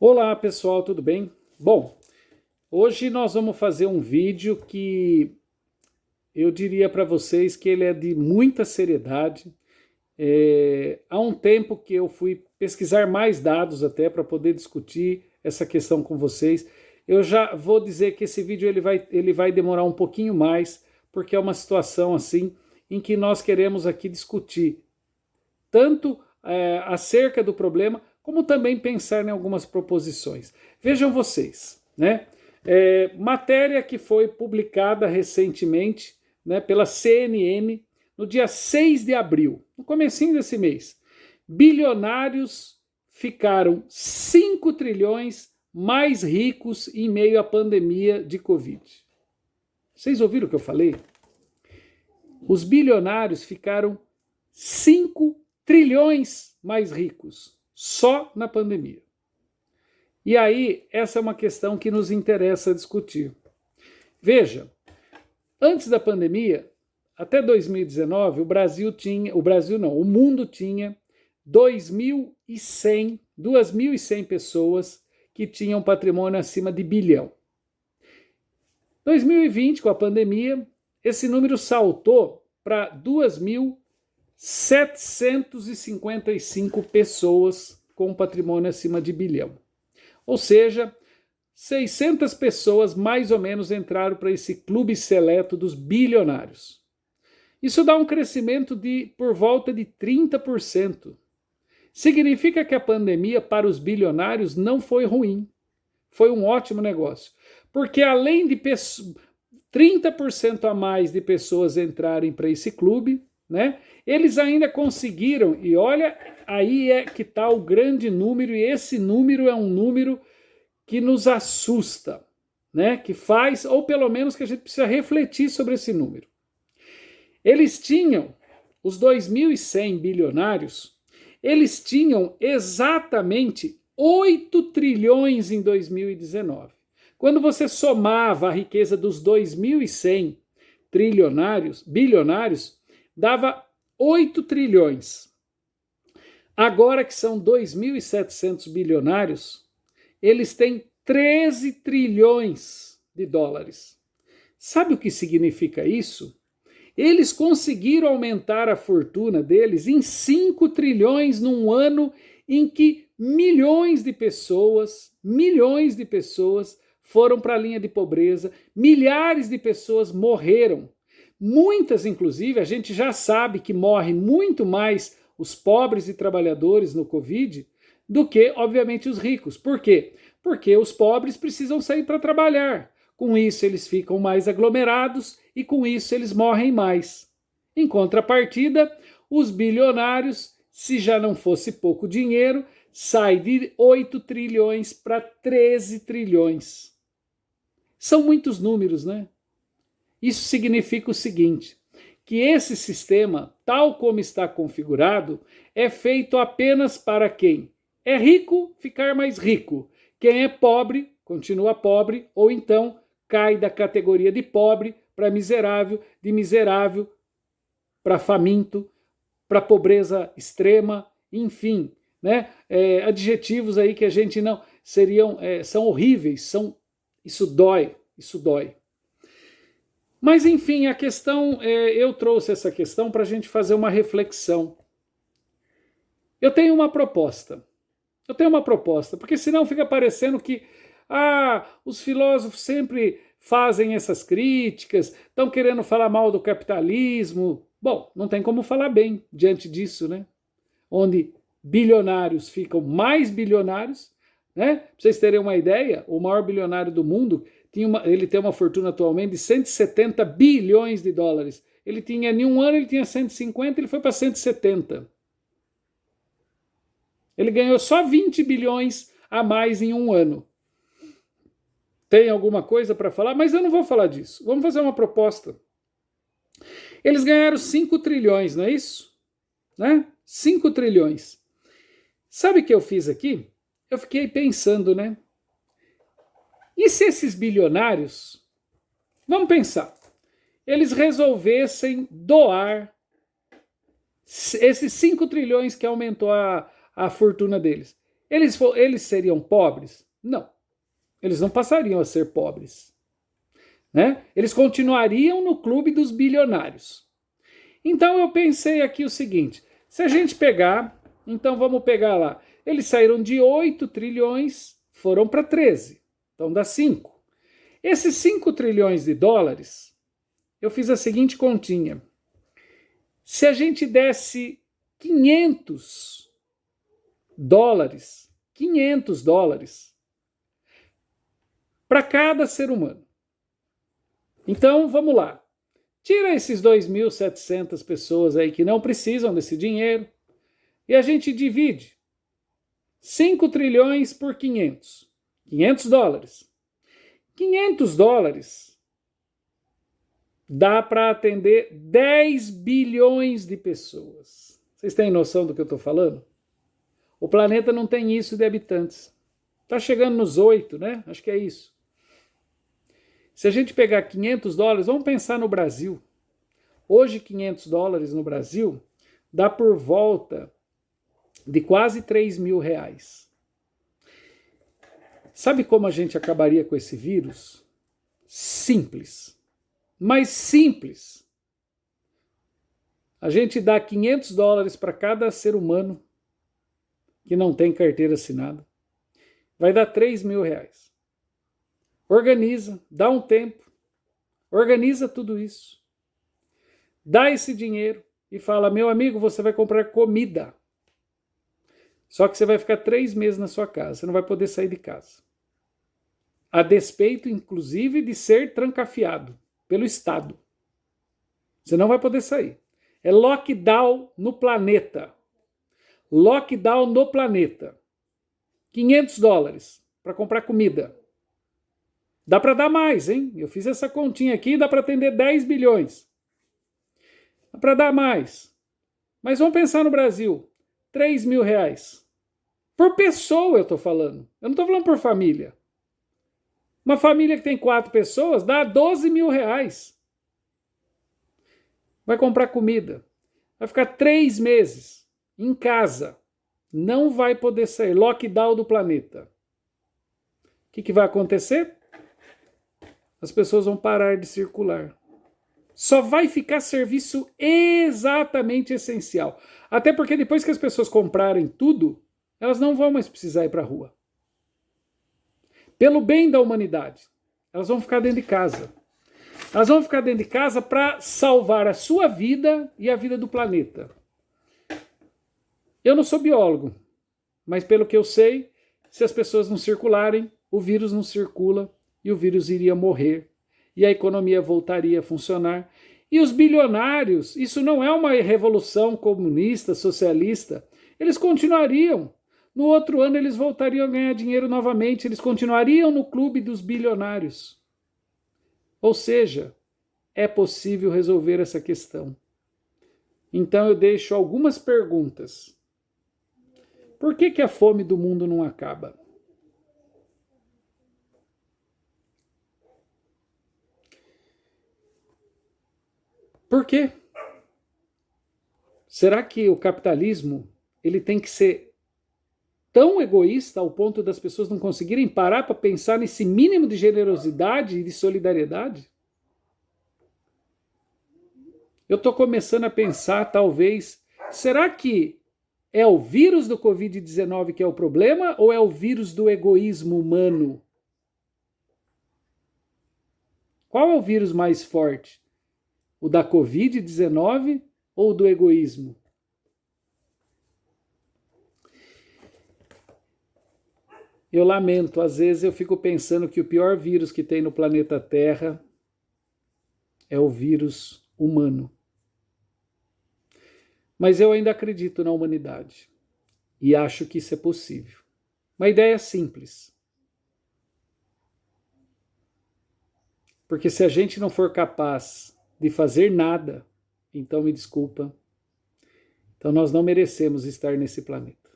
Olá pessoal, tudo bem? Bom, hoje nós vamos fazer um vídeo que eu diria para vocês que ele é de muita seriedade. Há um tempo que eu fui pesquisar mais dados até para poder discutir essa questão com vocês. Eu já vou dizer que esse vídeo ele vai demorar um pouquinho mais, porque é uma situação assim em que nós queremos aqui discutir tanto acerca do problema, como também pensar em algumas proposições. Vejam vocês, né? Matéria que foi publicada recentemente, né, pela CNN no dia 6 de abril, no comecinho desse mês. Bilionários ficaram 5 trilhões mais ricos em meio à pandemia de Covid. Vocês ouviram o que eu falei? Os bilionários ficaram 5 trilhões mais ricos só na pandemia. E aí, essa é uma questão que nos interessa discutir. Veja, antes da pandemia, até 2019, o mundo tinha 2.100 pessoas que tinham patrimônio acima de bilhão. 2020, com a pandemia, esse número saltou para 2.755 pessoas com patrimônio acima de bilhão. Ou seja, 600 pessoas mais ou menos entraram para esse clube seleto dos bilionários. Isso dá um crescimento de por volta de 30%. Significa que a pandemia para os bilionários não foi ruim. Foi um ótimo negócio. Porque além de 30% a mais de pessoas entrarem para esse clube, né, eles ainda conseguiram, e olha, aí é que está o grande número, e esse número é um número que nos assusta, né, que faz, ou pelo menos que a gente precisa refletir sobre esse número. Eles tinham, os 2.100 bilionários, eles tinham exatamente 8 trilhões em 2019. Quando você somava a riqueza dos 2.100 bilionários, dava 8 trilhões. Agora que são 2.700 bilionários, eles têm 13 trilhões de dólares. Sabe o que significa isso? Eles conseguiram aumentar a fortuna deles em 5 trilhões num ano em que milhões de pessoas foram para a linha de pobreza, milhares de pessoas morreram. Muitas, inclusive, a gente já sabe que morrem muito mais os pobres e trabalhadores no Covid do que, obviamente, os ricos. Por quê? Porque os pobres precisam sair para trabalhar. Com isso, eles ficam mais aglomerados e, com isso, eles morrem mais. Em contrapartida, os bilionários, se já não fosse pouco dinheiro, saem de 8 trilhões para 13 trilhões. São muitos números, né? Isso significa o seguinte, que esse sistema, tal como está configurado, é feito apenas para quem é rico ficar mais rico. Quem é pobre, continua pobre, ou então cai da categoria de pobre para miserável, de miserável para faminto, para pobreza extrema, enfim, né? Adjetivos aí que a gente não são horríveis, isso dói. Mas, enfim, a questão, eu trouxe essa questão para a gente fazer uma reflexão. Eu tenho uma proposta, porque senão fica parecendo que os filósofos sempre fazem essas críticas, estão querendo falar mal do capitalismo. Bom, não tem como falar bem diante disso, né? Onde bilionários ficam mais bilionários, né? Para vocês terem uma ideia, o maior bilionário do mundo ele tem uma fortuna atualmente de 170 bilhões de dólares. Em um ano ele tinha 150, ele foi para 170. Ele ganhou só 20 bilhões a mais em um ano. Tem alguma coisa para falar? Mas eu não vou falar disso. Vamos fazer uma proposta. Eles ganharam 5 trilhões, não é isso? Né? 5 trilhões. Sabe o que eu fiz aqui? Eu fiquei pensando, né? E se esses bilionários, vamos pensar, eles resolvessem doar esses 5 trilhões que aumentou a fortuna deles, Eles seriam pobres? Não. Eles não passariam a ser pobres, né? Eles continuariam no clube dos bilionários. Então eu pensei aqui o seguinte, se a gente pegar, então vamos pegar lá, eles saíram de 8 trilhões, foram para 13, então dá 5. Esses 5 trilhões de dólares, eu fiz a seguinte continha, se a gente desse 500 dólares para cada ser humano. Então, vamos lá. Tira esses 2.700 pessoas aí que não precisam desse dinheiro e a gente divide 5 trilhões por 500. 500 dólares. 500 dólares dá para atender 10 bilhões de pessoas. Vocês têm noção do que eu estou falando? O planeta não tem isso de habitantes. Está chegando nos 8, né? Acho que é isso. Se a gente pegar 500 dólares, vamos pensar no Brasil. Hoje, 500 dólares no Brasil dá por volta de quase 3 mil reais. Sabe como a gente acabaria com esse vírus? Simples. Mas simples. A gente dá 500 dólares para cada ser humano que não tem carteira assinada. Vai dar 3 mil reais. Organiza, dá um tempo, organiza tudo isso. Dá esse dinheiro e fala, meu amigo, você vai comprar comida. Só que você vai ficar 3 meses na sua casa, você não vai poder sair de casa. A despeito, inclusive, de ser trancafiado pelo Estado. Você não vai poder sair. É lockdown no planeta. Lockdown no planeta. 500 dólares para comprar comida. Dá para dar mais, hein? Eu fiz essa continha aqui, dá para atender 10 bilhões. Dá para dar mais. Mas vamos pensar no Brasil. 3 mil reais. Por pessoa eu estou falando. Eu não estou falando por família. Uma família que tem 4 pessoas dá 12 mil reais. Vai comprar comida. Vai ficar 3 meses em casa. Não vai poder sair. Lockdown do planeta. O que vai acontecer? As pessoas vão parar de circular. Só vai ficar serviço exatamente essencial. Até porque depois que as pessoas comprarem tudo, elas não vão mais precisar ir para a rua. Pelo bem da humanidade, elas vão ficar dentro de casa. Elas vão ficar dentro de casa para salvar a sua vida e a vida do planeta. Eu não sou biólogo, mas pelo que eu sei, se as pessoas não circularem, o vírus não circula e o vírus iria morrer e a economia voltaria a funcionar. E os bilionários, isso não é uma revolução comunista, socialista, eles continuariam. No outro ano eles voltariam a ganhar dinheiro novamente, eles continuariam no clube dos bilionários. Ou seja, é possível resolver essa questão. Então eu deixo algumas perguntas. Por que a fome do mundo não acaba? Por quê? Será que o capitalismo ele tem que ser tão egoísta ao ponto das pessoas não conseguirem parar para pensar nesse mínimo de generosidade e de solidariedade? Eu estou começando a pensar, talvez, será que é o vírus do Covid-19 que é o problema ou é o vírus do egoísmo humano? Qual é o vírus mais forte? O da Covid-19 ou do egoísmo? Eu lamento, às vezes eu fico pensando que o pior vírus que tem no planeta Terra é o vírus humano. Mas eu ainda acredito na humanidade e acho que isso é possível. Uma ideia simples. Porque se a gente não for capaz de fazer nada, então me desculpa, então nós não merecemos estar nesse planeta.